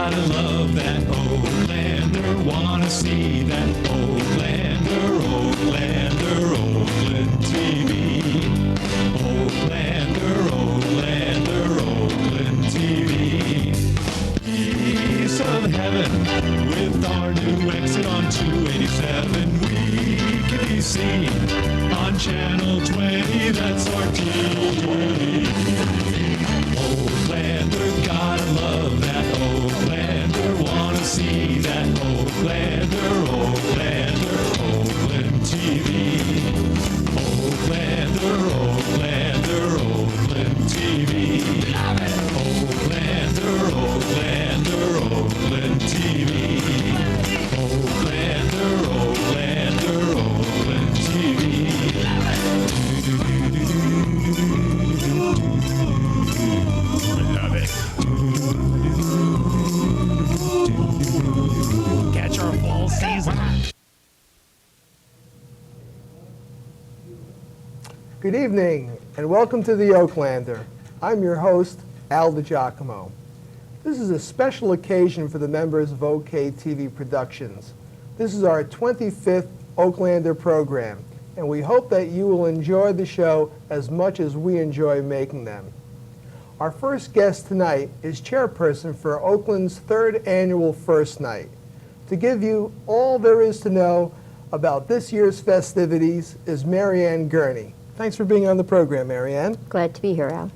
gotta love that Oaklander, wanna see that Oaklander, Oaklander, Oakland TV. Oaklander, Oaklander, Oakland TV. Piece of heaven with our new exit on 287. We can be seen on channel 20, that's our T20. Oaklander, gotta love that Oaklander, wanna see that Oaklander, Oaklander, Oakland TV. Oaklander, Oaklander, Oakland TV. Oaklander, Oaklander, Oakland TV. Oaklander, Oaklander, Oakland TV. Love it. Catch our fall season. Good evening, and welcome to the Oaklander. I'm your host, Al DiGiacomo. This is a special occasion for the members of OK TV Productions. This is our 25th Oaklander program, and we hope that you will enjoy the show as much as we enjoy making them. Our first guest tonight is chairperson for Oakland's third annual First Night. To give you all there is to know about this year's festivities is Marianne Gurney. Thanks for being on the program, Marianne. Glad to be here, Al.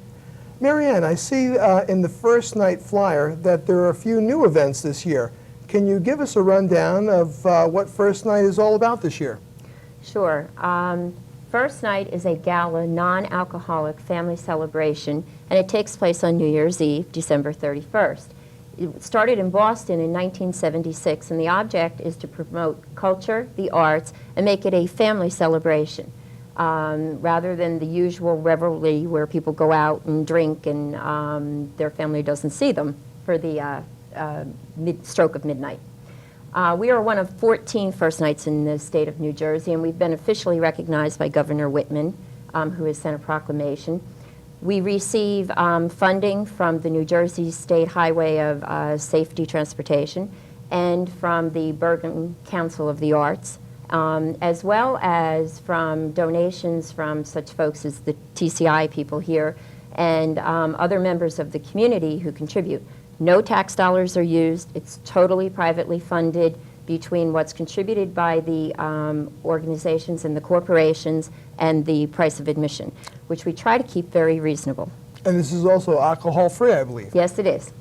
Marianne, I see in the First Night flyer that there are a few new events this year. Can you give us a rundown of what First Night is all about this year? Sure. First Night is a gala, non-alcoholic family celebration, and it takes place on New Year's Eve, December 31st. It started in Boston in 1976, and the object is to promote culture, the arts, and make it a family celebration. Rather than the usual revelry where people go out and drink and their family doesn't see them for the stroke of midnight. We are one of 14 First Nights in the state of New Jersey, and we've been officially recognized by Governor Whitman, who has sent a proclamation. We receive funding from the New Jersey State Highway of Safety Transportation and from the Bergen Council of the Arts, as well as from donations from such folks as the TCI people here and other members of the community who contribute. No tax dollars are used. It's totally privately funded between what's contributed by the organizations and the corporations and the price of admission, which we try to keep very reasonable. And this is also alcohol-free, I believe. Yes, it is.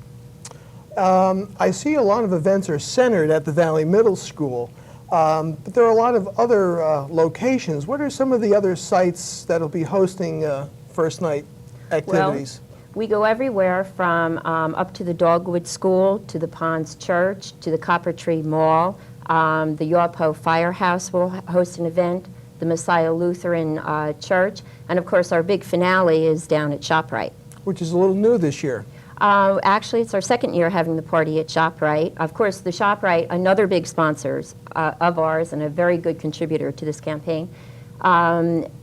I see a lot of events are centered at the Valley Middle School. But there are a lot of other locations. What are some of the other sites that will be hosting First Night activities? Well, we go everywhere from up to the Dogwood School, to the Ponds Church, to the Copper Tree Mall. The Yorpo Firehouse will host an event, the Messiah Lutheran Church, and of course our big finale is down at ShopRite. Which is a little new this year. Actually, it's our second year having the party at ShopRite. Of course, the ShopRite, another big sponsor of ours and a very good contributor to this campaign,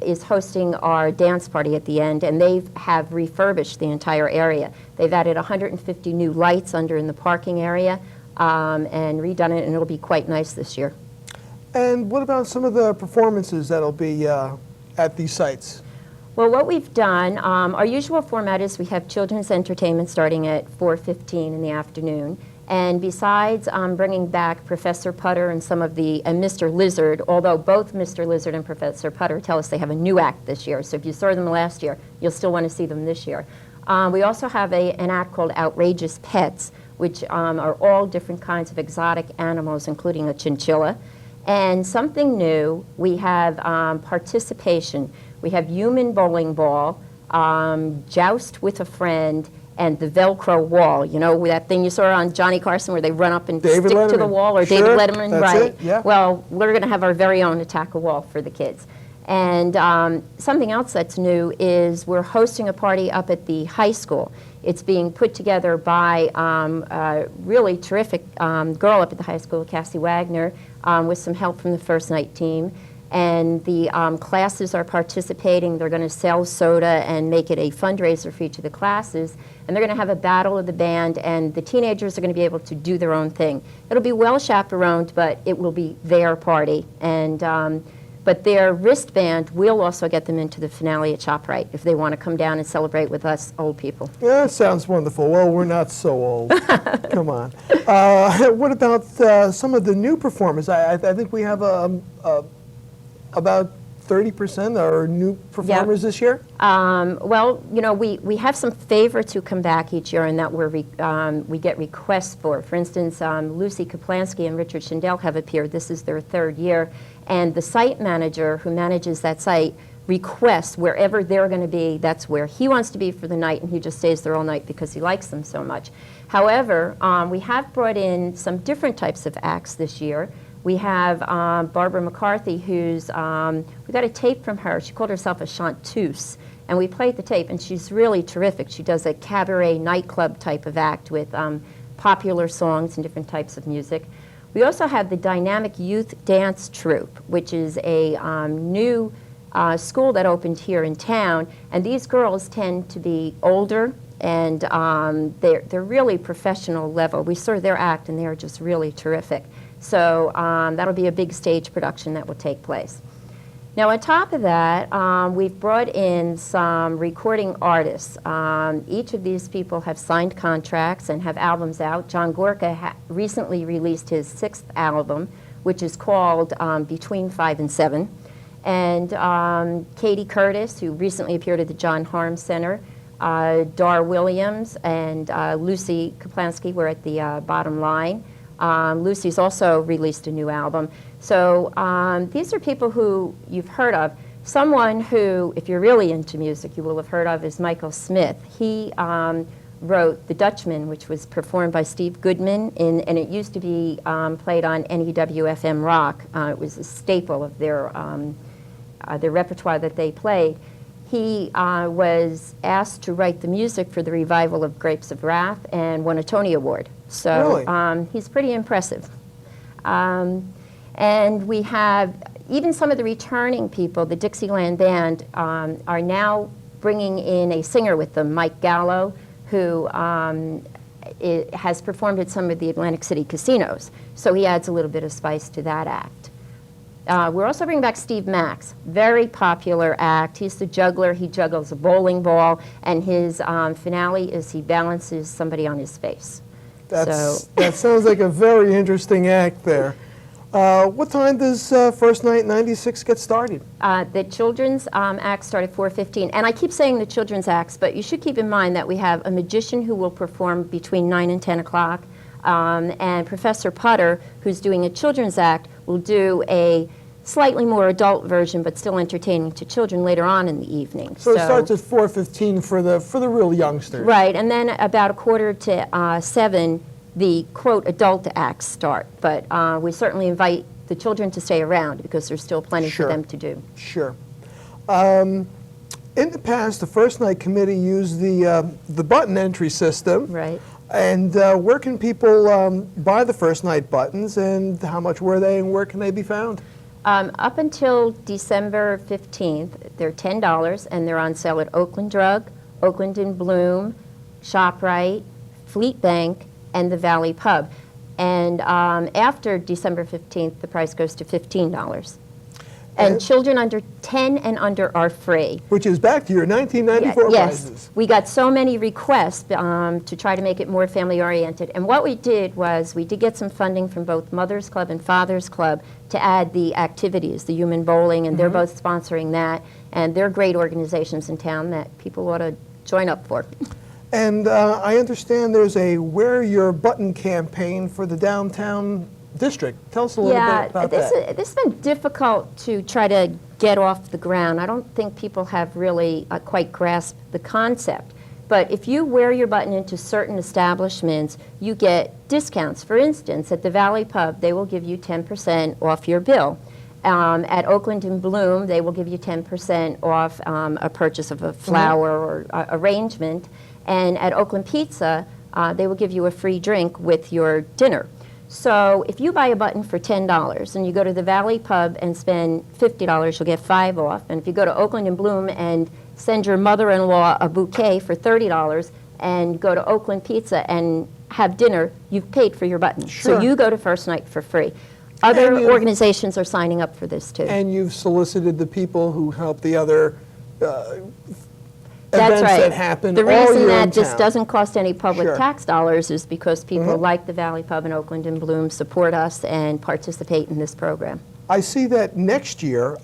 is hosting our dance party at the end, and they have refurbished the entire area. They've added 150 new lights under in the parking area and redone it, and it'll be quite nice this year. And what about some of the performances that'll be at these sites? Well, what we've done, our usual format is we have children's entertainment starting at 4:15 in the afternoon. And besides bringing back Professor Putter and some of the, and Mr. Lizard, although both Mr. Lizard and Professor Putter tell us they have a new act this year. So if you saw them last year, you'll still want to see them this year. We also have an act called Outrageous Pets, which are all different kinds of exotic animals, including a chinchilla. And something new, we have participation. We have human bowling ball, joust with a friend, and the Velcro wall. You know, that thing you saw on Johnny Carson where they run up and stick to the wall, or Sure, David Letterman, that's right? it, yeah. Well, we're going to have our very own Attack a Wall for the kids. And something else that's new is we're hosting a party up at the high school. It's being put together by a really terrific girl up at the high school, Cassie Wagner, with some help from the First Night team. And the classes are participating. They're going to sell soda and make it a fundraiser for each of the classes. And they're going to have a battle of the band, and the teenagers are going to be able to do their own thing. It'll be well chaperoned, but it will be their party. And but their wristband will also get them into the finale at ShopRite if they want to come down and celebrate with us old people. Yeah, that sounds wonderful. Well, we're not so old. Come on. What about some of the new performers? I think we have about 30% are new performers this year? Well, you know, we have some favorites who come back each year and that we get requests for. For instance, Lucy Kaplansky and Richard Schindel have appeared. This is their third year. And the site manager who manages that site requests wherever they're going to be, that's where he wants to be for the night, and he just stays there all night because he likes them so much. However, we have brought in some different types of acts this year. We have Barbara McCarthy, who's, we got a tape from her. She called herself a chanteuse, and we played the tape, and she's really terrific. She does a cabaret nightclub type of act with popular songs and different types of music. We also have the Dynamic Youth Dance Troupe, which is a new school that opened here in town, and these girls tend to be older, and they're really professional level. We saw their act, and they're just really terrific. So that'll be a big stage production that will take place. Now, on top of that, we've brought in some recording artists. Each of these people have signed contracts and have albums out. John Gorka recently released his 6th album, which is called Between 5 and 7. And Katie Curtis, who recently appeared at the John Harm Center, Dar Williams, and Lucy Kaplansky were at the Bottom Line. Lucy's also released a new album. So these are people who you've heard of. Someone who, if you're really into music, you will have heard of is Michael Smith. He wrote The Dutchman, which was performed by Steve Goodman, and it used to be played on NEWFM Rock. It was a staple of their repertoire that they played. He was asked to write the music for the revival of Grapes of Wrath and won a Tony Award. So really? He's pretty impressive. And we have even some of the returning people, the Dixieland Band, are now bringing in a singer with them, Mike Gallo, who has performed at some of the Atlantic City casinos. So he adds a little bit of spice to that act. We're also bringing back Steve Max, very popular act. He's the juggler. He juggles a bowling ball, and his finale is he balances somebody on his face. That sounds like a very interesting act there. What time does First Night 96 get started? The children's act start at 4:15. And I keep saying the children's acts, but you should keep in mind that we have a magician who will perform between 9 and 10 o'clock. And Professor Putter, who's doing a children's act, will do a slightly more adult version, but still entertaining to children later on in the evening. So it starts at 4:15 for the real youngsters. Right, and then about 6:45, the, quote, adult acts start. But we certainly invite the children to stay around because there's still plenty for them to do. Sure. In the past, the First Night Committee used the button entry system. Right. And where can people buy the First Night buttons, and how much were they, and where can they be found? Up until December 15th, they're $10, and they're on sale at Oakland Drug, Oakland and Bloom, ShopRite, Fleet Bank, and the Valley Pub. And after December 15th, the price goes to $15. And children under 10 and under are free. Which is back to your 1994 prices. Yes. We got so many requests to try to make it more family-oriented. And what we did was we did get some funding from both Mother's Club and Father's Club to add the activities, the human bowling, and they're both sponsoring that. And they're great organizations in town that people ought to join up for. And I understand there's a Wear Your Button campaign for the downtown district. Tell us a little bit about that. This has been difficult to try to get off the ground. I don't think people have really quite grasped the concept. But if you wear your button into certain establishments, you get discounts. For instance, at the Valley Pub, they will give you 10% off your bill. At Oakland and Bloom, they will give you 10% off a purchase of a flower or arrangement. And at Oakland Pizza, they will give you a free drink with your dinner. So if you buy a button for $10 and you go to the Valley Pub and spend $50, you'll get 5 off. And if you go to Oakland and Bloom and send your mother-in-law a bouquet for $30 and go to Oakland Pizza and have dinner, you've paid for your button. Sure. So you go to First Night for free. Other organizations are signing up for this too. And you've solicited the people who help the other That's events right. that happen The all year reason in that this town. doesn't cost any public Sure. tax dollars is because people like the Valley Pub in Oakland and Bloom support us and participate in this program. I see that next year,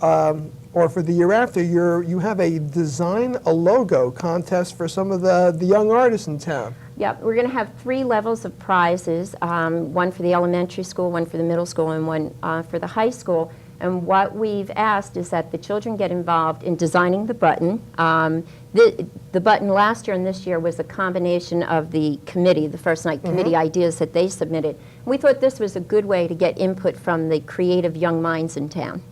or for the year after, you have a design a logo contest for some of the young artists in town. Yep, we're going to have 3 levels of prizes, one for the elementary school, one for the middle school, and one for the high school. And what we've asked is that the children get involved in designing the button. The button last year and this year was a combination of the committee, the First Night committee ideas that they submitted. We thought this was a good way to get input from the creative young minds in town.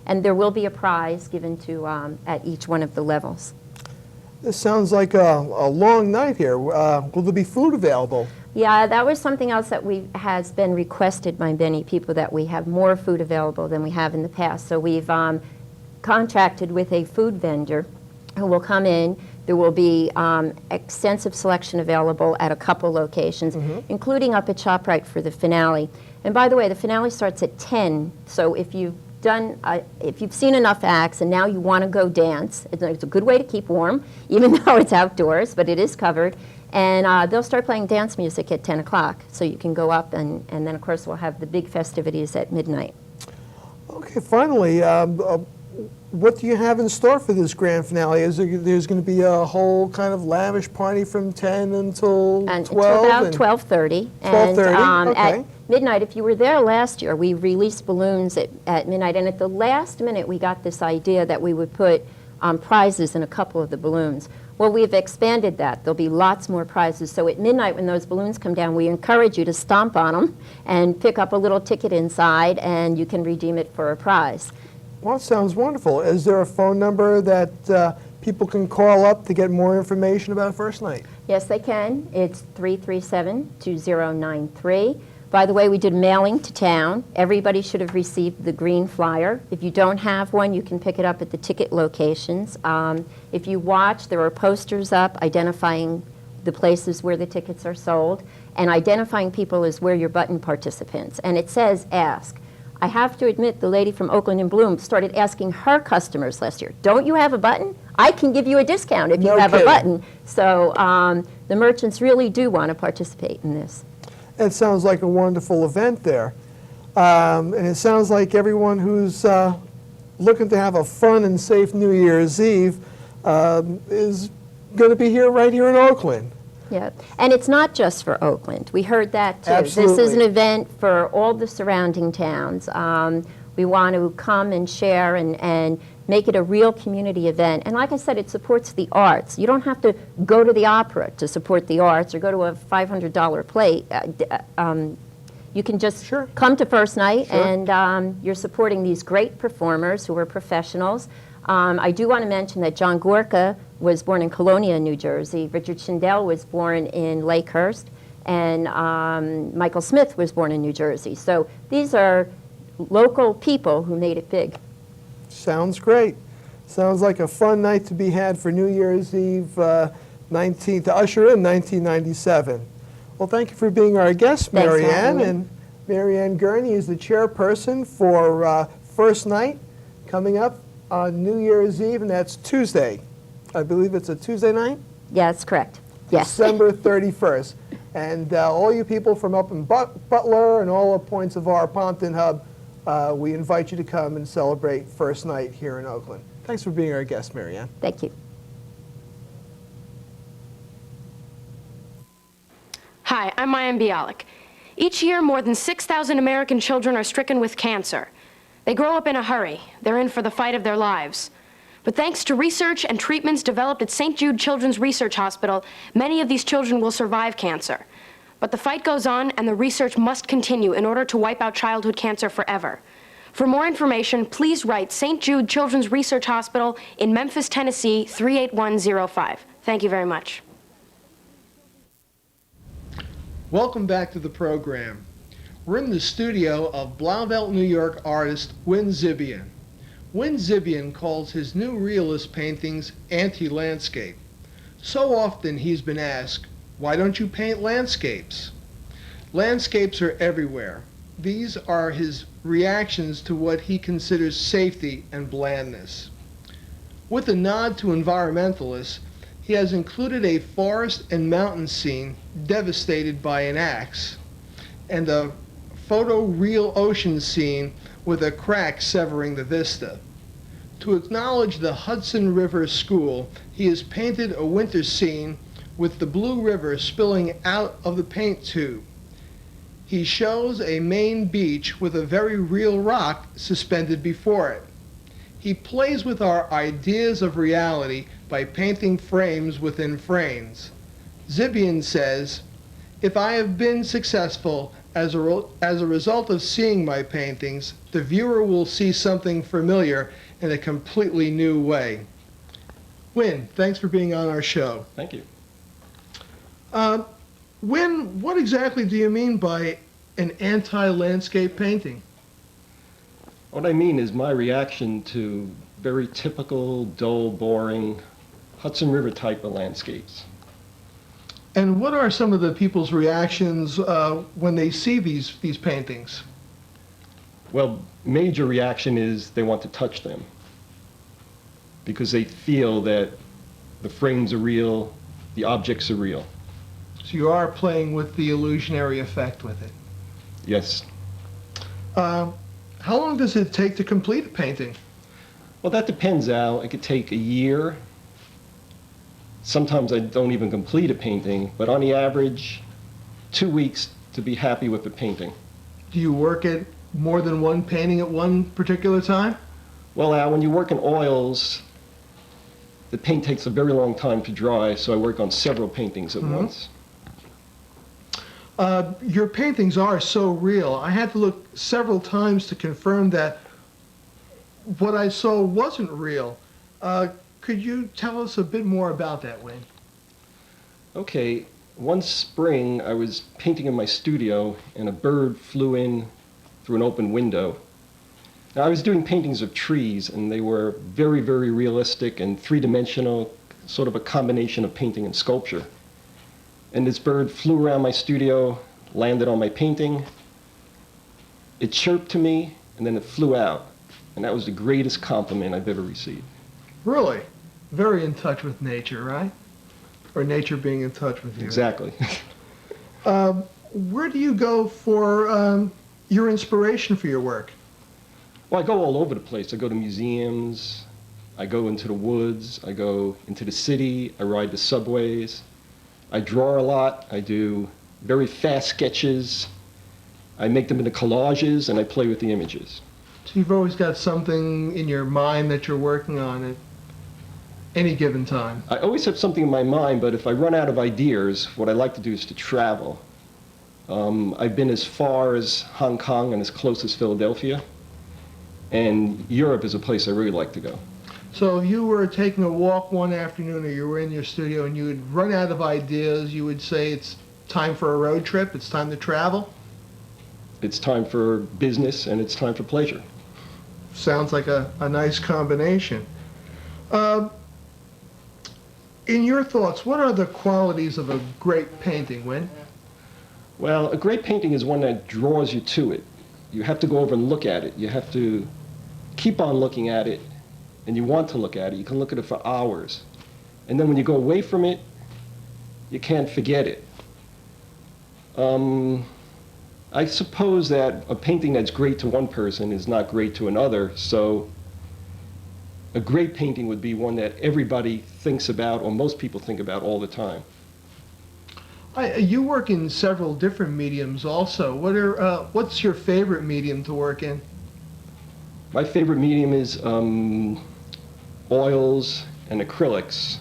And there will be a prize given to at each one of the levels. This sounds like a long night here. Will there be food available? Yeah, that was something else that has been requested by many people, that we have more food available than we have in the past. So we've contracted with a food vendor who will come in. There will be extensive selection available at a couple locations, including up at ShopRite for the finale. And by the way, the finale starts at 10, so if you've seen enough acts and now you want to go dance, it's a good way to keep warm, even though it's outdoors, but it is covered. And they'll start playing dance music at 10 o'clock, so you can go up, and then, of course, we'll have the big festivities at midnight. Okay, finally, what do you have in store for this grand finale? There's going to be a whole kind of lavish party from 10 until 12? Until about 12:30. 12:30, okay. At midnight, if you were there last year, we released balloons at midnight, and at the last minute we got this idea that we would put prizes in a couple of the balloons. Well, we've expanded that. There'll be lots more prizes. So at midnight when those balloons come down, we encourage you to stomp on them and pick up a little ticket inside, and you can redeem it for a prize. Well, it sounds wonderful. Is there a phone number that people can call up to get more information about First Night? Yes, they can. It's 337-2093. By the way, we did mailing to town. Everybody should have received the green flyer. If you don't have one, you can pick it up at the ticket locations. If you watch, there are posters up identifying the places where the tickets are sold, and identifying people as where your button participants. And it says ask. I have to admit, the lady from Oakland and Bloom started asking her customers last year, don't you have a button? I can give you a discount if you have a button. So the merchants really do want to participate in this. It sounds like a wonderful event there. And it sounds like everyone who's looking to have a fun and safe New Year's Eve is going to be here right here in Oakland. Yeah, and it's not just for Oakland. We heard that too. Absolutely. This is an event for all the surrounding towns. We want to come and share and make it a real community event. And like I said, it supports the arts. You don't have to go to the opera to support the arts or go to a $500 play. You can just come to First Night, and you're supporting these great performers who are professionals. I do want to mention that John Gorka was born in Colonia, New Jersey. Richard Schindel was born in Lakehurst, and Michael Smith was born in New Jersey. So these are local people who made it big. Sounds great. Sounds like a fun night to be had for New Year's Eve to usher in 1997. Well, thank you for being our guest, Mary Ann. And Mary Ann Gurney is the chairperson for First Night coming up on New Year's Eve, and that's Tuesday. I believe it's a Tuesday night? Yeah, that's correct. Yes. December 31st. And all you people from up in Butler and all the points of our Pompton hub, we invite you to come and celebrate First Night here in Oakland. Thanks for being our guest, Mary Ann. Thank you. Hi, I'm Mayim Bialik. Each year, more than 6,000 American children are stricken with cancer. They grow up in a hurry. They're in for the fight of their lives. But thanks to research and treatments developed at St. Jude Children's Research Hospital, many of these children will survive cancer. But the fight goes on, and the research must continue in order to wipe out childhood cancer forever. For more information, please write St. Jude Children's Research Hospital in Memphis, Tennessee, 38105. Thank you very much. Welcome back to the program. We're in the studio of Blauvelt, New York artist Win Zibian. Win Zibian calls his new realist paintings anti-landscape. So often he's been asked, why don't you paint landscapes? Landscapes are everywhere. These are his reactions to what he considers safety and blandness. With a nod to environmentalists, he has included a forest and mountain scene devastated by an axe, and a photoreal ocean scene with a crack severing the vista. To acknowledge the Hudson River School, he has painted a winter scene with the Blue River spilling out of the paint tube. He shows a Maine beach with a very real rock suspended before it. He plays with our ideas of reality by painting frames within frames. Zibian says, if I have been successful as a result of seeing my paintings, the viewer will see something familiar in a completely new way. Win, thanks for being on our show. Thank you. Win, what exactly do you mean by an anti-landscape painting? What I mean is my reaction to very typical, dull, boring Hudson River type of landscapes. And what are some of the people's reactions when they see these paintings? Well, major reaction is they want to touch them because they feel that the frames are real, the objects are real. So you are playing with the illusionary effect with it. Yes. How long does it take to complete a painting? Well, that depends, Al. It could take a year. Sometimes I don't even complete a painting, but on the average, 2 weeks to be happy with the painting. Do you work at more than one painting at one particular time? Well, Al, when you work in oils, the paint takes a very long time to dry, so I work on several paintings at once. Your paintings are so real. I had to look several times to confirm that what I saw wasn't real. Could you tell us a bit more about that, Wayne? Okay, one spring I was painting in my studio and a bird flew in through an open window. Now I was doing paintings of trees and they were very, very realistic and three-dimensional, sort of a combination of painting and sculpture. And this bird flew around my studio, landed on my painting. It chirped to me, and then it flew out. And that was the greatest compliment I've ever received. Really? Very in touch with nature, right? Or nature being in touch with you. Exactly. Where do you go for your inspiration for your work? Well, I go all over the place. I go to museums, I go into the woods, I go into the city, I ride the subways. I draw a lot, I do very fast sketches, I make them into collages, and I play with the images. So you've always got something in your mind that you're working on at any given time. I always have something in my mind, but if I run out of ideas, what I like to do is to travel. I've been as far as Hong Kong and as close as Philadelphia, and Europe is a place I really like to go. So if you were taking a walk one afternoon or you were in your studio and you would run out of ideas, you would say it's time for a road trip, it's time to travel? It's time for business and it's time for pleasure. Sounds like a nice combination. In your thoughts, what are the qualities of a great painting, Win? Well, a great painting is one that draws you to it. You have to go over and look at it. You have to keep on looking at it, and you want to look at it. You can look at it for hours. And then when you go away from it, you can't forget it. I suppose that a painting that's great to one person is not great to another, so a great painting would be one that everybody thinks about, or most people think about all the time. You work in several different mediums also. What's your favorite medium to work in? My favorite medium is oils and acrylics.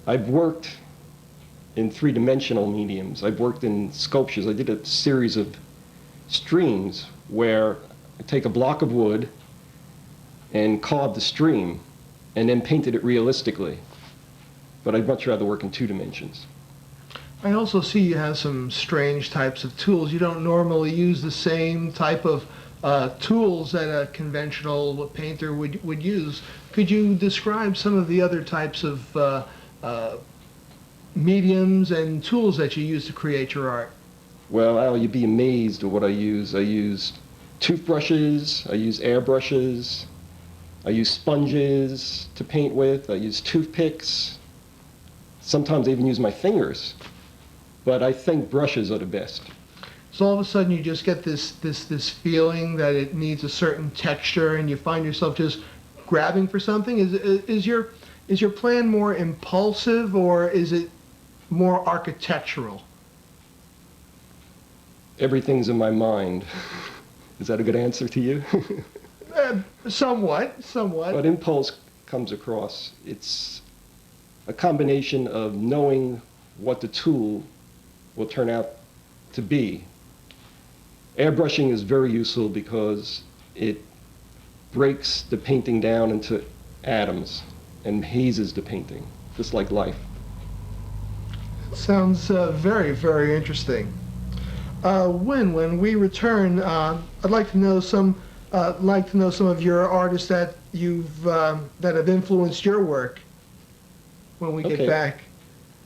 I've worked in three-dimensional mediums. I've worked in sculptures. I did a series of streams where I take a block of wood and carve the stream and then painted it realistically. But I'd much rather work in 2 dimensions. I also see you have some strange types of tools. You don't normally use the same type of tools that a conventional painter would use. Could you describe some of the other types of mediums and tools that you use to create your art? Well, Al, you'd be amazed at what I use. I use toothbrushes, I use airbrushes, I use sponges to paint with, I use toothpicks. Sometimes I even use my fingers. But I think brushes are the best. So all of a sudden you just get this feeling that it needs a certain texture, and you find yourself just grabbing for something. Is your plan more impulsive, or is it more architectural? Everything's in my mind. Is that a good answer to you? Somewhat. But impulse comes across. It's a combination of knowing what the tool will turn out to be. Airbrushing is very useful because it breaks the painting down into atoms and hazes the painting, just like life. Sounds very, very interesting. When we return, I'd like to know some of your artists that that have influenced your work when we get back.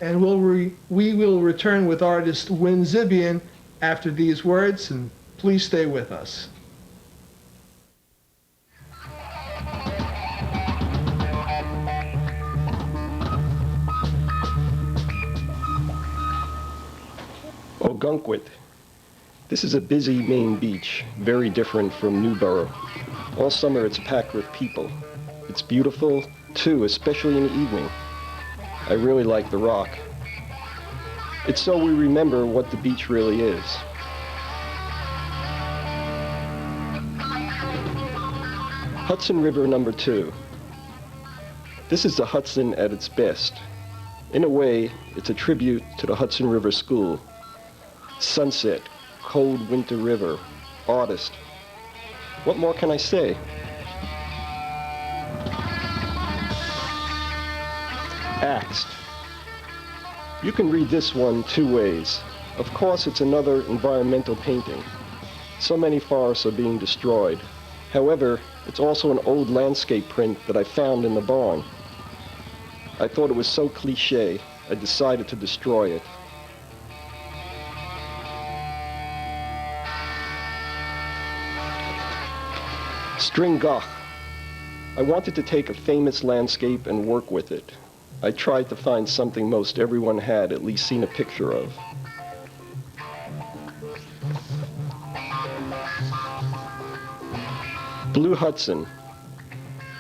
And we will return with artist Win Zibian after these words, and please stay with us. Ogunquit. This is a busy Maine beach, very different from Newborough. All summer it's packed with people. It's beautiful, too, especially in the evening. I really like the rock. It's so we remember what the beach really is. Hudson River number 2. This is the Hudson at its best. In a way, it's a tribute to the Hudson River School. Sunset, cold winter river, artist. What more can I say? Axed. You can read this one 2 ways. Of course, it's another environmental painting. So many forests are being destroyed. However, it's also an old landscape print that I found in the barn. I thought it was so cliché, I decided to destroy it. Stringach. I wanted to take a famous landscape and work with it. I tried to find something most everyone had at least seen a picture of. Blue Hudson.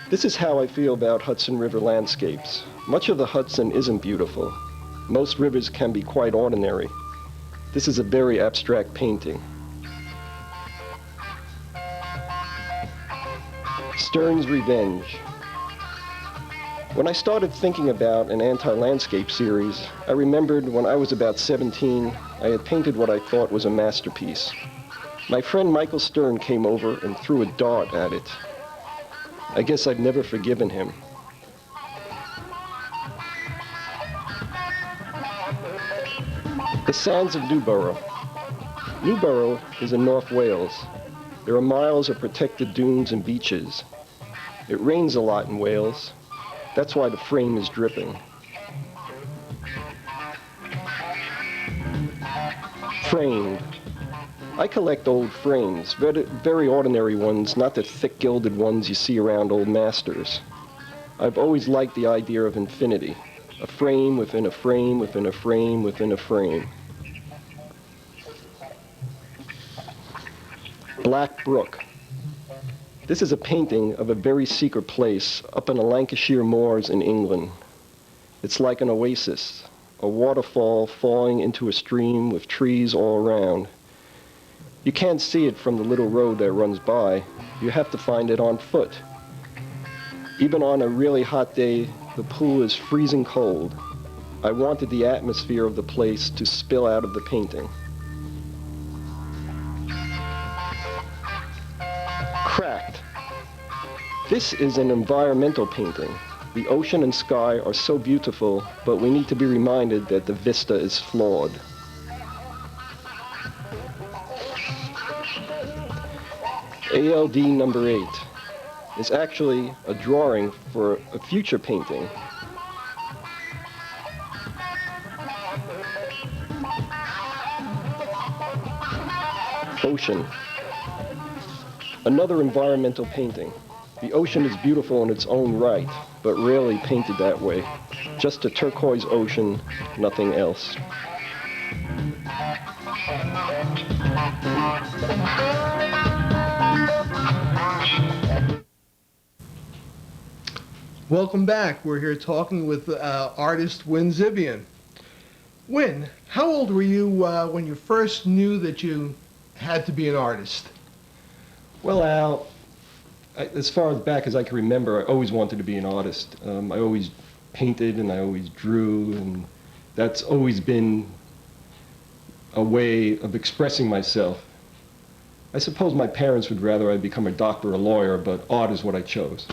This is how I feel about Hudson River landscapes. Much of the Hudson isn't beautiful. Most rivers can be quite ordinary. This is a very abstract painting. Stern's Revenge. When I started thinking about an anti-landscape series, I remembered when I was about 17, I had painted what I thought was a masterpiece. My friend Michael Stern came over and threw a dart at it. I guess I've never forgiven him. The Sands of Newborough. Newborough is in North Wales. There are miles of protected dunes and beaches. It rains a lot in Wales. That's why the frame is dripping. Framed. I collect old frames, very ordinary ones, not the thick gilded ones you see around old masters. I've always liked the idea of infinity. A frame within a frame within a frame within a frame. Black Brook. This is a painting of a very secret place up in the Lancashire moors in England. It's like an oasis, a waterfall falling into a stream with trees all around. You can't see it from the little road that runs by. You have to find it on foot. Even on a really hot day, the pool is freezing cold. I wanted the atmosphere of the place to spill out of the painting. Cracked. This is an environmental painting. The ocean and sky are so beautiful, but we need to be reminded that the vista is flawed. ALD number 8 is actually a drawing for a future painting. Ocean. Another environmental painting. The ocean is beautiful in its own right, but rarely painted that way. Just a turquoise ocean, nothing else. Welcome back. We're here talking with artist Win Zibian. Win, how old were you when you first knew that you had to be an artist? Well, Al, as far back as I can remember, I always wanted to be an artist. I always painted and I always drew, and that's always been a way of expressing myself. I suppose my parents would rather I become a doctor or a lawyer, but art is what I chose.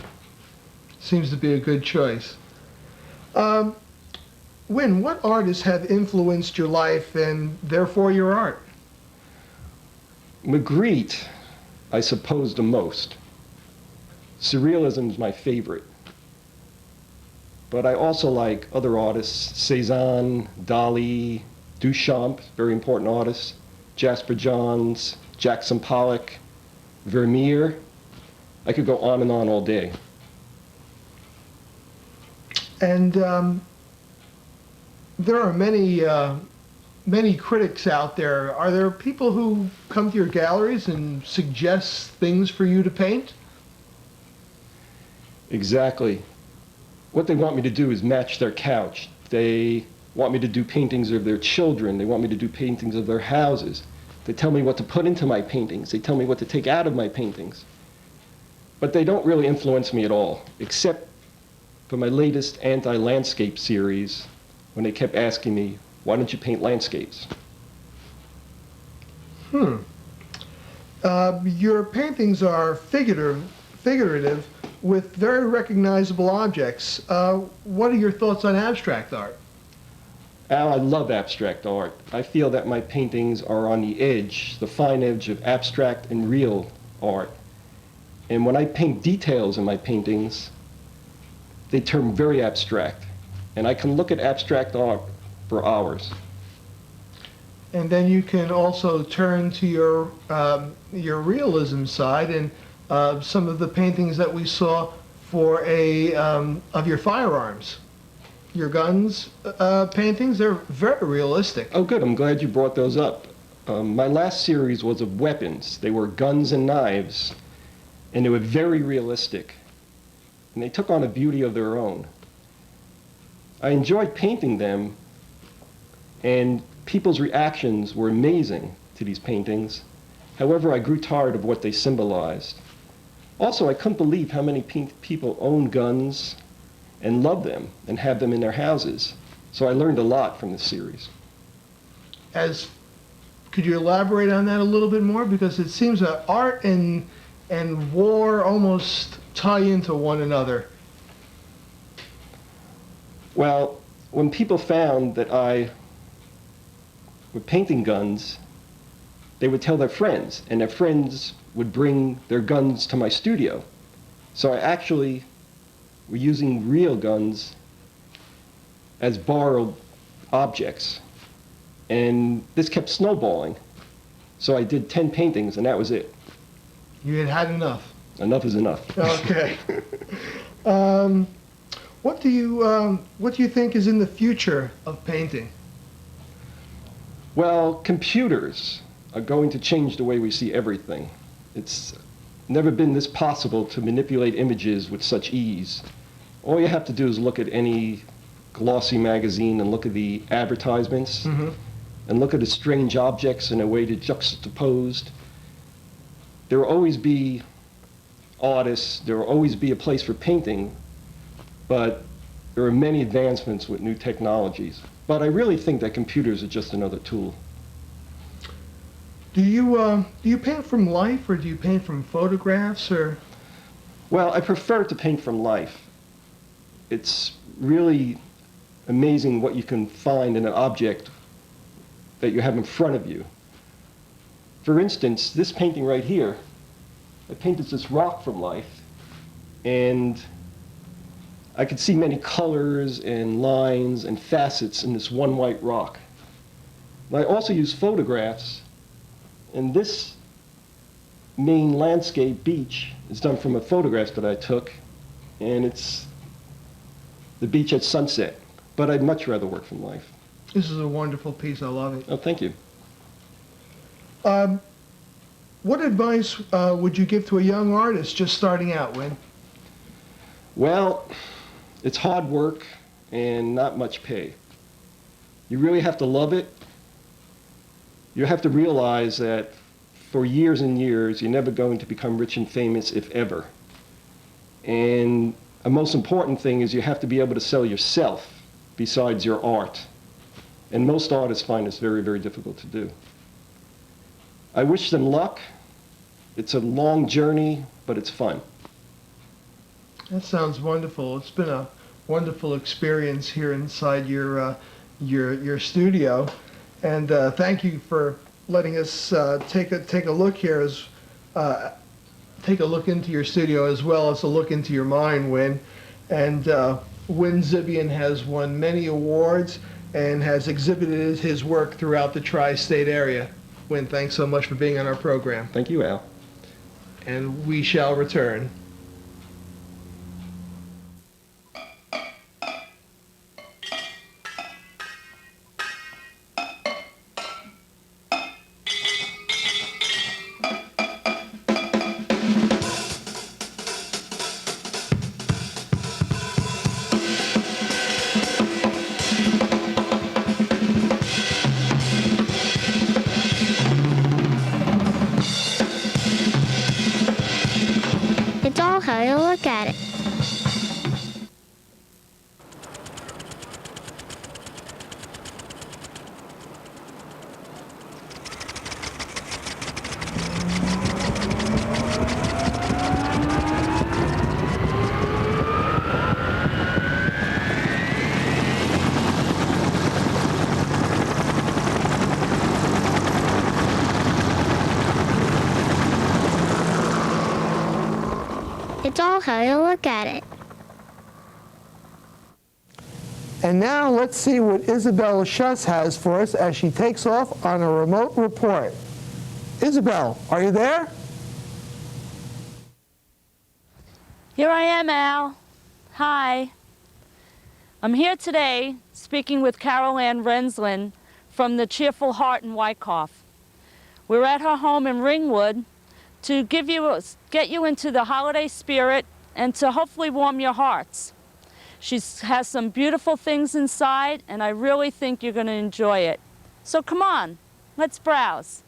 Seems to be a good choice. Win, what artists have influenced your life and therefore your art? Magritte, I suppose, the most. Surrealism is my favorite. But I also like other artists, Cézanne, Dali, Duchamp, very important artists, Jasper Johns, Jackson Pollock, Vermeer. I could go on and on all day. And there are many critics out there. Are there people who come to your galleries and suggest things for you to paint? Exactly. What they want me to do is match their couch. They want me to do paintings of their children. They want me to do paintings of their houses. They tell me what to put into my paintings. They tell me what to take out of my paintings. But they don't really influence me at all, except for my latest anti-landscape series, when they kept asking me, why don't you paint landscapes? Your paintings are figurative with very recognizable objects. What are your thoughts on abstract art? Al, I love abstract art. I feel that my paintings are on the edge, the fine edge of abstract and real art. And when I paint details in my paintings, they turn very abstract. And I can look at abstract art for hours. And then you can also turn to your realism side, and some of the paintings that we saw for of your firearms. Your guns paintings, they're very realistic. Oh, good. I'm glad you brought those up. My last series was of weapons. They were guns and knives, and they were very realistic. And they took on a beauty of their own. I enjoyed painting them, and people's reactions were amazing to these paintings. However, I grew tired of what they symbolized. Also, I couldn't believe how many people own guns and love them and have them in their houses. So I learned a lot from this series. Could you elaborate on that a little bit more? Because it seems that art and war almost tie into one another. Well, when people found that I was painting guns, they would tell their friends, and their friends would bring their guns to my studio. So I actually was using real guns as borrowed objects. And this kept snowballing. So I did 10 paintings, and that was it. You had had enough. Enough is enough. Okay. What do you think is in the future of painting? Well, computers are going to change the way we see everything. It's never been this possible to manipulate images with such ease. All you have to do is look at any glossy magazine and look at the advertisements and look at the strange objects in a way to juxtaposed. There will always be artists, there will always be a place for painting, but there are many advancements with new technologies. But I really think that computers are just another tool. Do you paint from life, or do you paint from photographs, or? Well, I prefer to paint from life. it's really amazing what you can find in an object that you have in front of you. For instance, this painting right here, I painted this rock from life, and I could see many colors and lines and facets in this one white rock. And I also used photographs, and this main landscape beach is done from a photograph that I took, and it's the beach at sunset. But I'd much rather work from life. This is a wonderful piece. I love it. Oh, thank you. What advice would you give to a young artist just starting out, Win? Well, it's hard work and not much pay. You really have to love it. You have to realize that for years and years, you're never going to become rich and famous, if ever. And the most important thing is you have to be able to sell yourself besides your art. And most artists find this very, very difficult to do. I wish them luck. It's a long journey, but it's fun. That sounds wonderful. It's been a wonderful experience here inside your studio, and thank you for letting us take a look here, take a look into your studio as well as a look into your mind, Win. And Win Zibian has won many awards and has exhibited his work throughout the tri-state area. Win, thanks so much for being on our program. Thank you, Al. And we shall return. It's all how you look at it. It's all how you look at it. And now let's see what Isabel Schuss has for us as she takes off on a remote report. Isabel, are you there? Here I am, Al. Hi. I'm here today speaking with Carol Ann Renslin from the Cheerful Heart in Wyckoff. We're at her home in Ringwood to get you into the holiday spirit and to hopefully warm your hearts. She has some beautiful things inside, and I really think you're going to enjoy it. So come on, let's browse.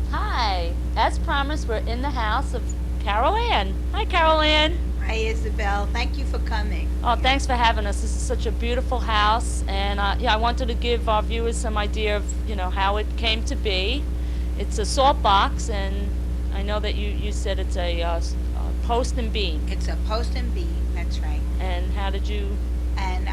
Hi, as promised, we're in the house of Carol Ann. Hi, Carol Ann. Hi, Isabel. Thank you for coming. Oh, thanks for having us. This is such a beautiful house, and yeah, I wanted to give our viewers some idea of, how it came to be. It's a salt box, and I know that you said it's a post and beam. It's a post and beam, that's right. And how did you? And,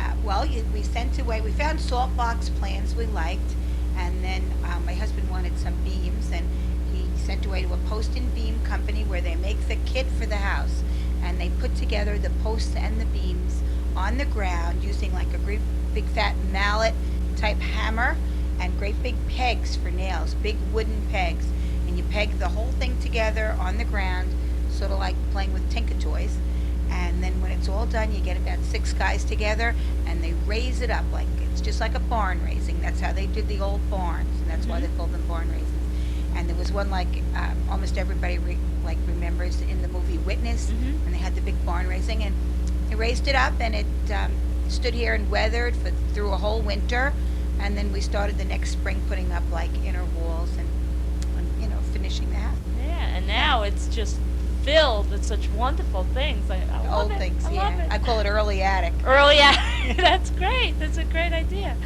we sent away, we found salt box plans we liked, and then my husband wanted some beams, and he sent away to a post and beam company where they make the kit for the house. And they put together the posts and the beams on the ground using like a great big fat mallet type hammer and great big pegs for nails, big wooden pegs. And you peg the whole thing together on the ground, sort of like playing with Tinker Toys. And then when it's all done, you get about 6 guys together and they raise it up like it's just like a barn raising. That's how they did the old barns, and that's why they called them barn raisings. And there was one like almost everybody remembers in the movie Witness, when they had the big barn raising, and they raised it up, and it stood here and weathered through a whole winter, and then we started the next spring putting up like inner walls and finishing the house. Yeah, and now it's just filled with such wonderful things. I love Old it. things, I love it. I call it early attic. Early attic. That's great. That's a great idea.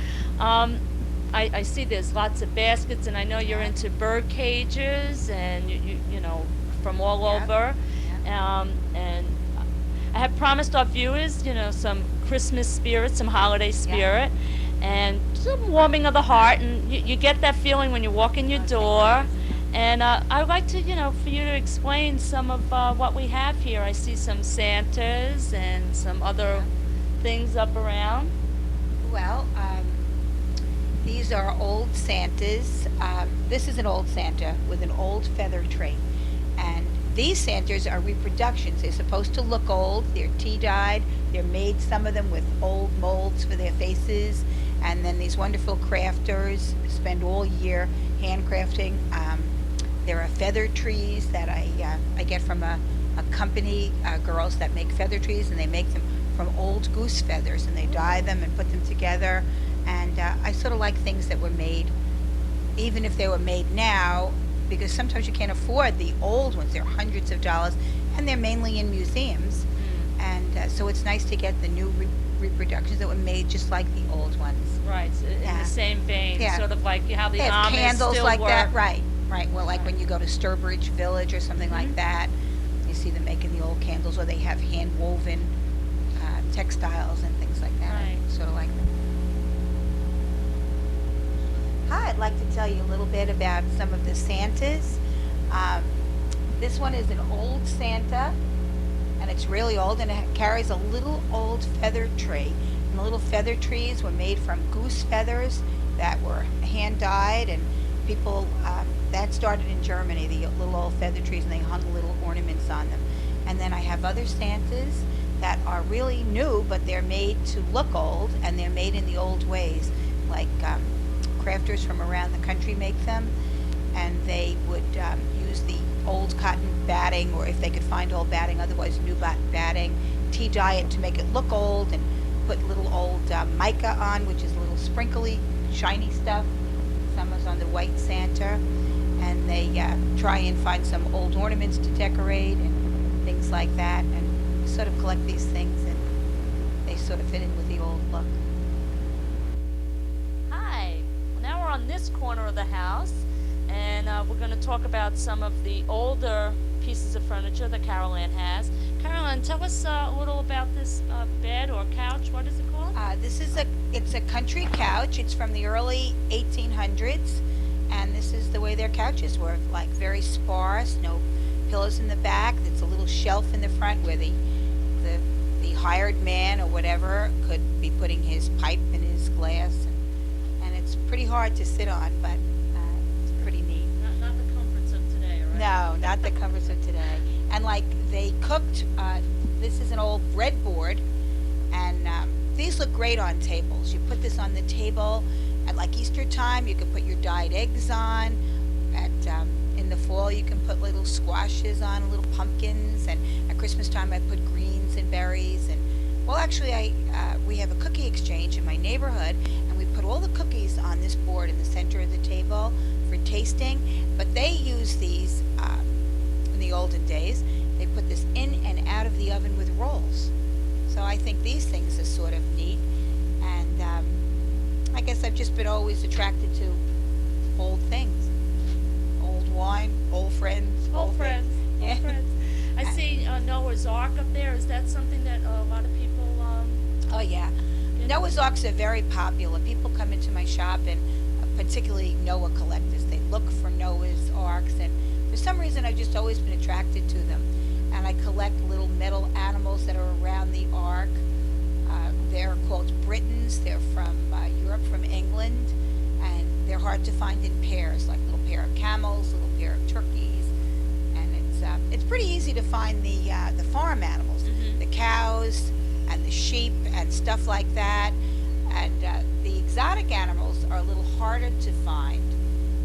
I see there's lots of baskets, and I know you're into bird cages, and you from all over. Yeah. And I have promised our viewers, some Christmas spirit, some holiday spirit, and some warming of the heart. And you get that feeling when you walk in your door. And I'd like to, for you to explain some of what we have here. I see some Santas and some other things up around. Well, these are old Santas. This is an old Santa with an old feather tree. And these Santas are reproductions. They're supposed to look old. They're tea-dyed. They're made, some of them, with old molds for their faces. And then these wonderful crafters spend all year handcrafting. There are feather trees that I get from a company, girls that make feather trees, and they make them from old goose feathers, and they dye them and put them together. And I sort of like things that were made, even if they were made now, because sometimes you can't afford the old ones. They're hundreds of dollars, and they're mainly in museums. And so it's nice to get the new reproductions that were made just like the old ones. Right, in the same vein, sort of like how the They have Amish candles still like work. that, right. Well, like when you go to Sturbridge Village or something like that, you see them making the old candles, or they have hand-woven textiles and things like that. Right. I sort of like them. Hi, I'd like to tell you a little bit about some of the Santas. This one is an old Santa, and it's really old, and it carries a little old feather tree. And the little feather trees were made from goose feathers that were hand-dyed, and people, that started in Germany, the little old feather trees, and they hung little ornaments on them. And then I have other Santas that are really new, but they're made to look old, and they're made in the old ways, like crafters from around the country make them, and they would use the old cotton batting, or if they could find old batting, otherwise new batting, tea dye it to make it look old, and put little old mica on, which is a little sprinkly, shiny stuff. Some is on the white Santa, and they try and find some old ornaments to decorate and things like that, and sort of collect these things, and they sort of fit in with the old look. Hi, now we're on this corner of the house, and we're going to talk about some of the older pieces of furniture that Carol Ann has. Carol Ann, tell us a little about this bed or couch. What is it called? It's a country couch. It's from the early 1800s, and this is the way their couches were, like very sparse, no pillows in the back. It's a little shelf in the front where the hired man or whatever could be putting his pipe and his glass, and it's pretty hard to sit on, but it's pretty neat. Not the comforts of today, right? No, not the comforts of today. And like they cooked, this is an old breadboard, and these look great on tables. You put this on the table at like Easter time. You can put your dyed eggs on. In the fall, you can put little squashes on, little pumpkins. And at Christmas time, I put greens and berries. And well, actually, we have a cookie exchange in my neighborhood, and we put all the cookies on this board in the center of the table for tasting. But they use these in the olden days. They put this in and out of the oven with rolls. So I think these things are sort of neat, and I guess I've just been always attracted to old things, old wine, old friends, Old friends. things. Old friends. I see Noah's Ark up there. Is that something that a lot of people? Oh yeah, Noah's Arks are very popular. People come into my shop, and particularly Noah collectors. They look for Noah's Arks, and for some reason I've just always been attracted to them. And I collect little metal animals that are around the Ark. They're called Britons. They're from Europe, from England, and they're hard to find in pairs, like little pair of camels, little pair of turkeys, and it's pretty easy to find the farm animals, the cows and the sheep and stuff like that. And the exotic animals are a little harder to find,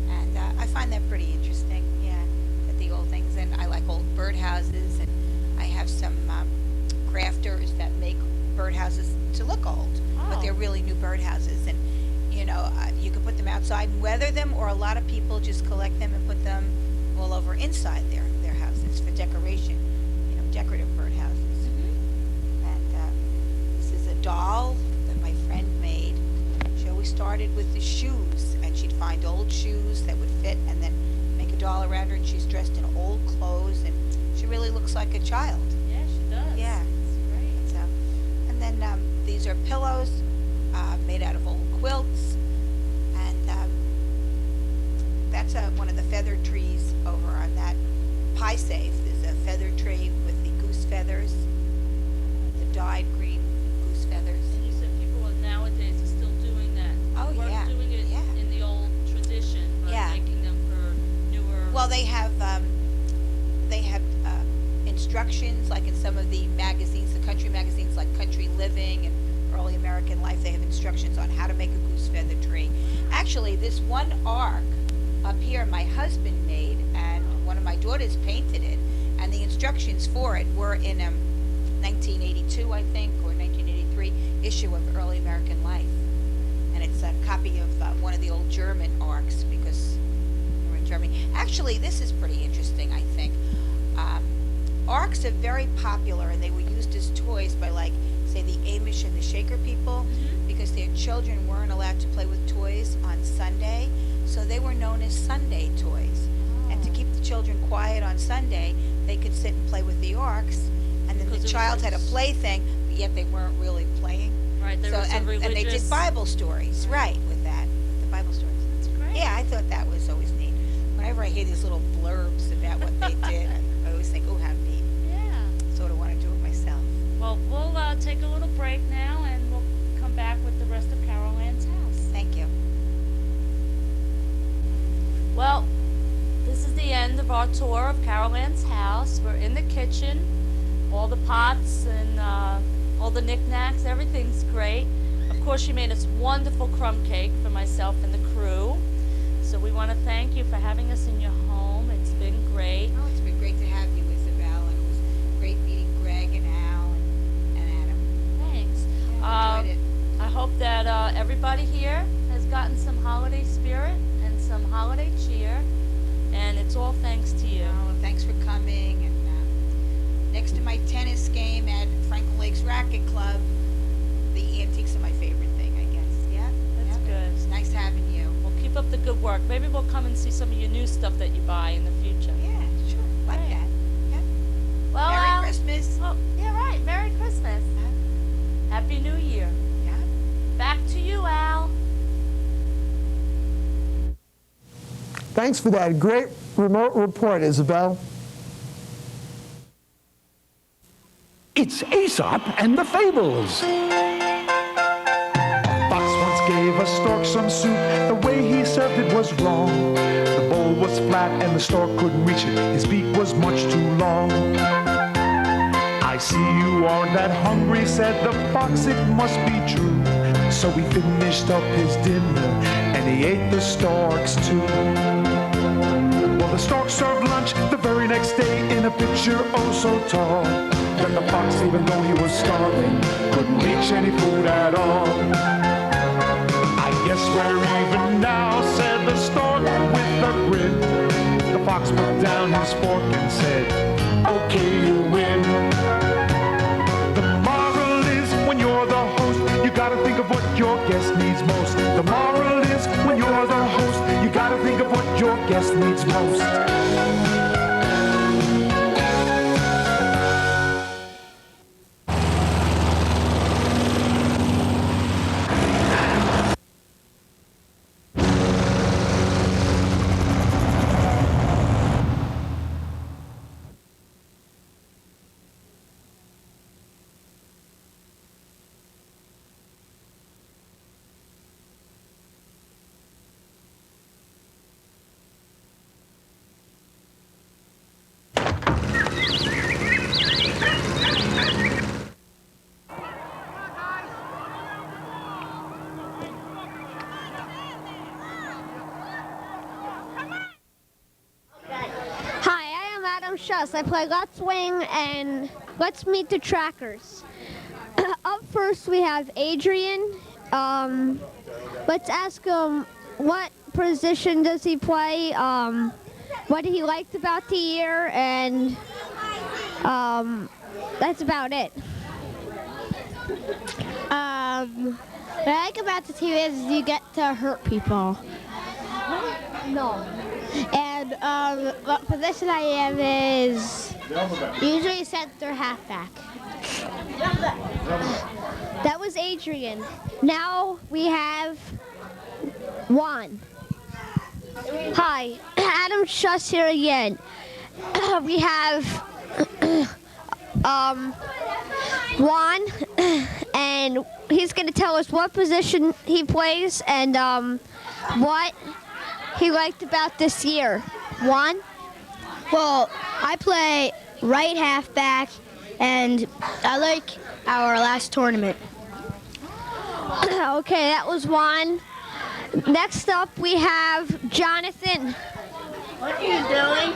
and I find that pretty interesting. The old things, and I like old birdhouses, and I have some crafters that make birdhouses to look old, but they're really new birdhouses, and you can put them outside and weather them, or a lot of people just collect them and put them all over inside their houses for decoration, decorative birdhouses. And this is a doll that my friend made. She always started with the shoes, and she'd find old shoes that would fit, and then make a doll around her, and she's dressed in old clothes, and she really looks like a child. Yeah, she does. Yeah, it's these are pillows made out of old quilts, and that's one of the feather trees over on that pie safe. There's a feather tree with the goose feathers, the dyed green goose feathers. And you said people nowadays are still doing that. Oh, We're yeah, doing it yeah. in the old tradition, but Yeah. making them for newer. Well, they have instructions, like in some of the magazines, the country magazines like Country Living and Early American Life, they have instructions on how to make a goose feather tree. Actually, this one ark up here my husband made, and one of my daughters painted it, and the instructions for it were in a 1982, I think, or 1983 issue of Early American Life. And it's a copy of one of the old German arks, because we're in Germany. Actually, this is pretty interesting, I think. Arks are very popular, and they were used as toys by, like, say, the Amish and the Shaker people, because their children weren't allowed to play with toys on Sunday, so they were known as Sunday toys. And to keep the children quiet on Sunday, they could sit and play with the arks, and then Because the it child was had a like plaything, but yet they weren't really playing. Right, there So, was a and they did religious- Bible stories, right, with that, the Bible stories. That's great. Yeah, I thought that was always neat. Whenever I hear these little blurbs about what they did, I always think, oh, how neat. Yeah. Sort of want to do it myself. Well, we'll take a little break now, and we'll come back with the rest of Carol Ann's house. Thank you. Well, this is the end of our tour of Carol Ann's house. We're in the kitchen. All the pots and all the knickknacks, everything's great. Of course, she made us wonderful crumb cake for myself and the crew. So we want to thank you for having us in your home. It's been great. Oh, it's been great to have you, Isabel, and it was great meeting Greg and Al and Adam. Thanks. Yeah, I enjoyed it. I hope that everybody here has gotten some holiday spirit and some holiday cheer, and it's all thanks to you. Oh, thanks for coming. And next to my tennis game at Franklin Lakes Racket Club, the antiques are my favorite thing, I guess. Yeah, That's yeah, good. It's nice having you. Well, keep up the good work. Maybe we'll come and see some of your new stuff that you buy in the future. Yeah, sure, like Great. that. Yeah. Well, Merry Al, Christmas. Well, yeah, right. Merry Christmas. Happy New Year. Yeah. Back to you, Al. Thanks for that great remote report, Isabel. It's Aesop and the Fables. A fox once gave a stork some soup. The way he served it was wrong. The bowl was flat and the stork couldn't reach it. His beak was much too long. I see you aren't that hungry, said the fox, it must be true. So he finished up his dinner and he ate the storks too. Well, the stork served lunch the very next day in a pitcher oh so tall. Then the fox, even though he was starving, couldn't reach any food at all. I guess we're even now, said the stork with a grin. The fox put down his fork and said, okay, you win. The moral is, when you're the host, you gotta think of what your guest needs most. The moral is, when you're the host, you gotta think of what your guest needs most. Shuss. I play Let's Wing and Let's Meet the Trackers. Up first we have Adrian. Let's ask him what position does he play, what he liked about the year, and that's about it. What I like about the team is you get to hurt people. No. And what position I am is usually center halfback. Adrian. Now we have Juan. Hi, Adam Schuss here again. We have Juan, and he's going to tell us what position he plays and what he liked about this year. Juan? Well, I play right halfback, and I like our last tournament. Okay, that was Juan. Next up, we have Jonathan. What are you doing?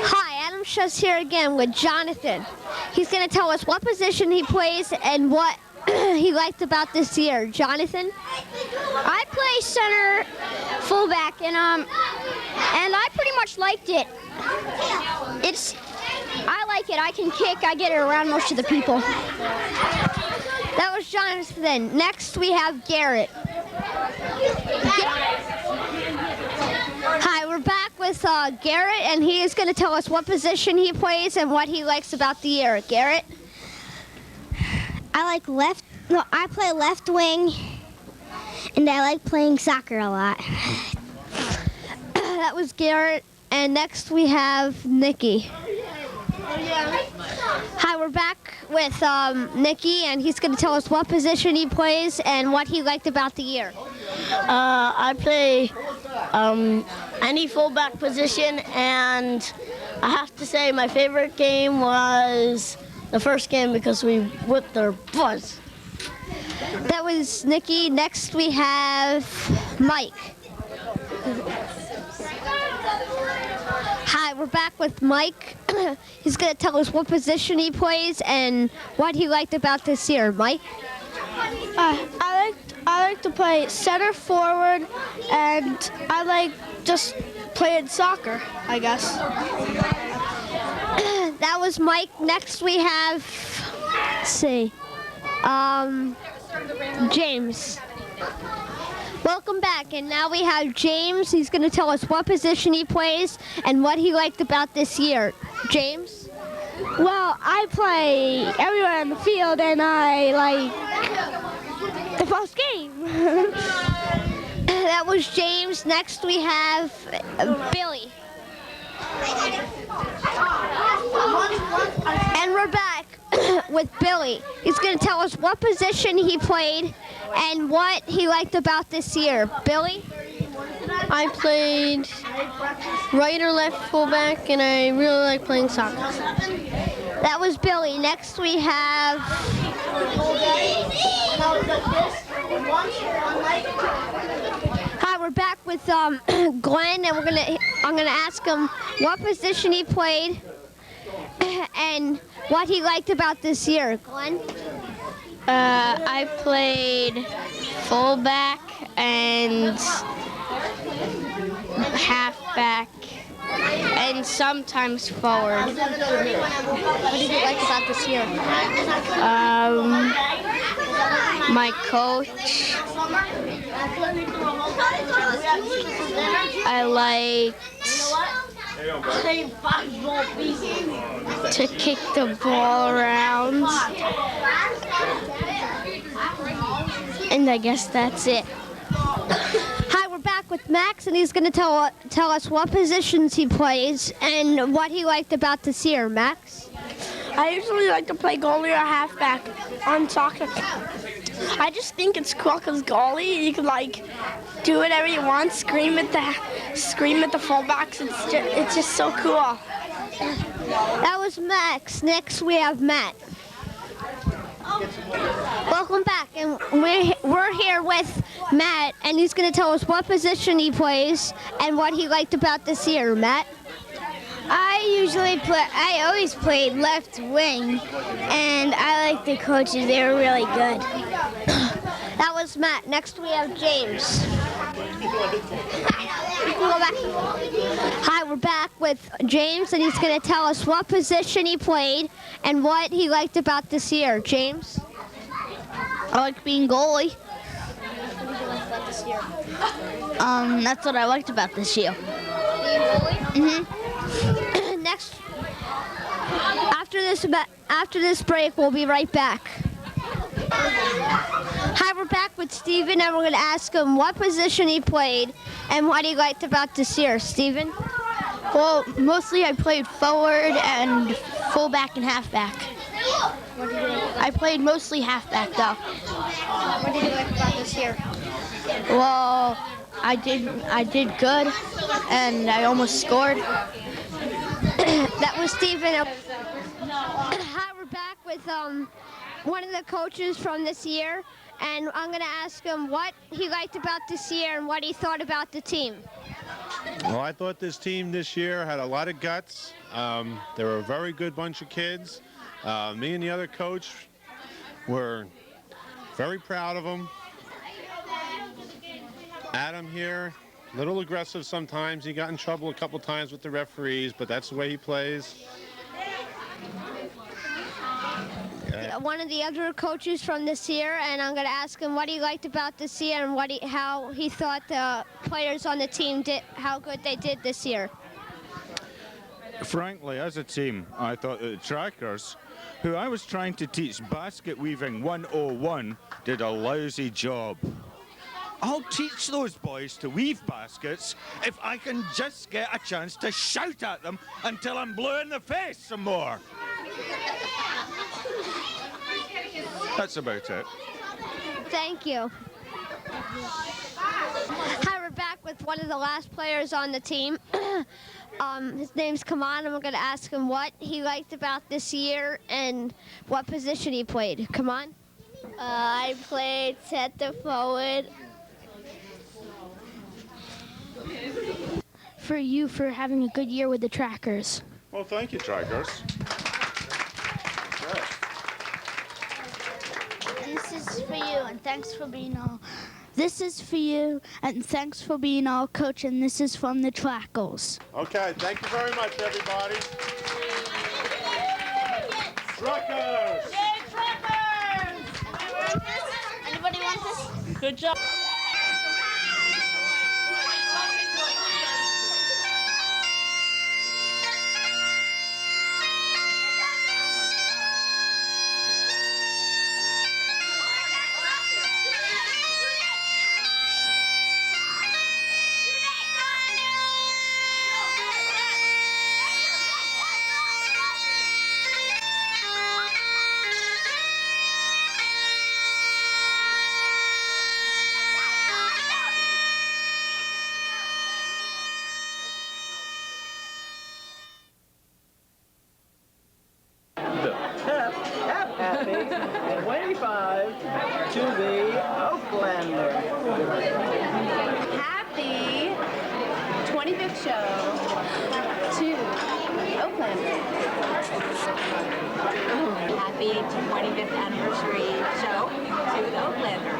Hi, Adam Schuss here again with Jonathan. He's going to tell us what position he plays and what he liked about this year. Jonathan? I play center fullback, and I pretty much liked it. I like it. I can kick. I get it around most of the people. That was Jonathan. Next, we have Garrett. Hi, we're back with Garrett, and he is going to tell us what position he plays and what he likes about the year. Garrett? I play left wing, and I like playing soccer a lot. That was Garrett, and next we have Nikki. Hi, we're back with Nikki, and he's going to tell us what position he plays and what he liked about the year. I play any fullback position, and I have to say my favorite game was the first game because we whipped their butts. That was Nikki. Next we have Mike. Hi, we're back with Mike. He's going to tell us what position he plays and what he liked about this year. Mike? I like to play center forward, and I like just playing soccer, I guess. That was Mike. Next we have, let's see, James. Welcome back, and now we have James. He's going to tell us what position he plays and what he liked about this year. James? Well, I play everywhere on the field, and I like the first game. That was James. Next we have Billy. And we're back with Billy. He's going to tell us what position he played and what he liked about this year. Billy? I played right or left fullback, and I really like playing soccer. That was Billy. Next we have Hi, we're back with Glenn, and I'm gonna ask him what position he played and what he liked about this year. Glenn? I played fullback and halfback and sometimes forward. What did you like about this year? My coach. I liked to kick the ball around. And I guess that's it. Hi, we're back with Max, and he's going to tell us what positions he plays and what he liked about this year. Max? I usually like to play goalie or halfback on soccer. I just think it's cool because goalie, you can like do whatever you want, scream at the fullbacks. It's just so cool. That was Max. Next we have Matt. Welcome back, and we're here with Matt, and he's going to tell us what position he plays and what he liked about this year. Matt? I always played left wing, and I like the coaches. They were really good. That was Matt. Next we have James. Go back. Hi, we're back with James, and he's going to tell us what position he played and what he liked about this year. James? I like being goalie. That's what I liked about this year. Being goalie? Next, after this break, we'll be right back. Hi, we're back with Steven, and we're going to ask him what position he played and what he liked about this year. Steven? Well, mostly I played forward and fullback and halfback. I played mostly halfback though. What did you like about this year? Well, I did good, and I almost scored. That was Steven. Hi, we're back with one of the coaches from this year, and I'm going to ask him what he liked about this year and what he thought about the team. Well, I thought this team this year had a lot of guts. They were a very good bunch of kids. Me and the other coach were very proud of them. Adam here, a little aggressive sometimes. He got in trouble a couple times with the referees, but that's the way he plays. One of the other coaches from this year, and I'm going to ask him what he liked about this year and how he thought the players on the team did, how good they did this year. Frankly, as a team, I thought that the trackers, who I was trying to teach basket weaving 101, did a lousy job. I'll teach those boys to weave baskets if I can just get a chance to shout at them until I'm blue in the face some more. That's about it. Thank you. Hi, we're back with one of the last players on the team. His name's Kaman, and we're going to ask him what he liked about this year and what position he played. Kaman? I played center forward. For you for having a good year with the trackers. Well, thank you, Trackers. This is for you, and thanks for being all. This is for you, and thanks for being all coach, and this is from the Trackers. Okay, thank you very much, everybody. Trackers! Yay, trackers! Anybody want this? Good job. Happy 25 to the Oaklander. Happy 25th show to Oaklander. Happy 25th anniversary show to the Oaklander.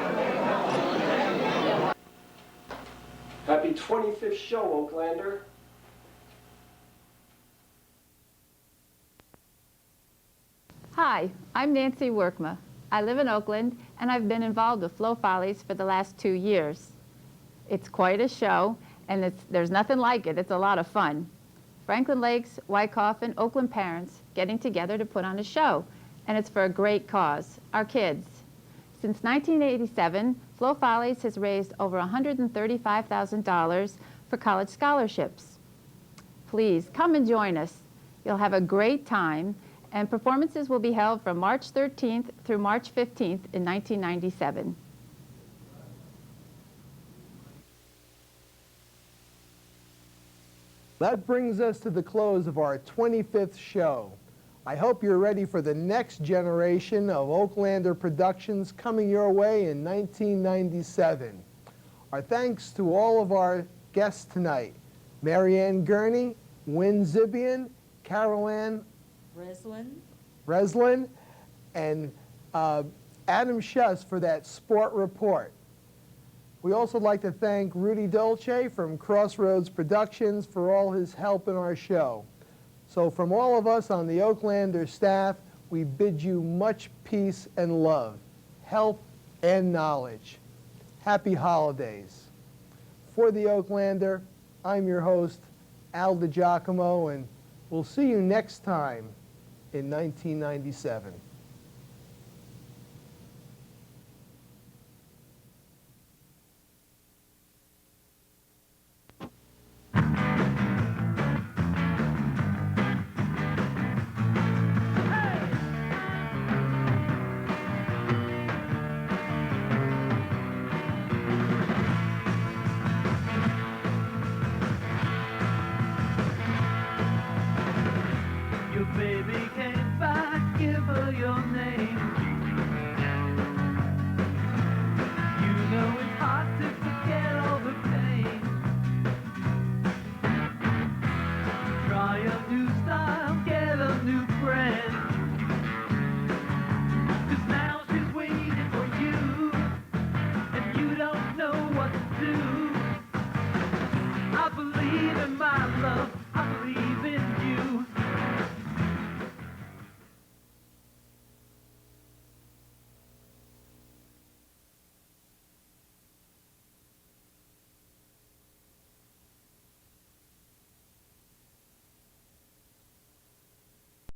Happy 25th show, Oaklander. Hi, I'm Nancy Workma. I live in Oakland, and I've been involved with Flow Follies for the last 2 years. It's quite a show, and there's nothing like it. It's a lot of fun. Franklin Lakes, Wyckoff, and Oakland parents getting together to put on a show, and it's for a great cause, our kids. Since 1987, Flow Follies has raised over $135,000 for college scholarships. Please come and join us. You'll have a great time, and performances will be held from March 13th through March 15th in 1997. That brings us to the close of our 25th show. I hope you're ready for the next generation of Oaklander productions coming your way in 1997. Our thanks to all of our guests tonight: Marianne Gurney, Wynn Zibian, Carol Ann Reslin, and Adam Schuss for that sport report. We also like to thank Rudy Dolce from Crossroads Productions for all his help in our show. So from all of us on the Oaklander staff, we bid you much peace and love, health and knowledge. Happy holidays. For the Oaklander, I'm your host, Al DiGiacomo, and we'll see you next time in 1997.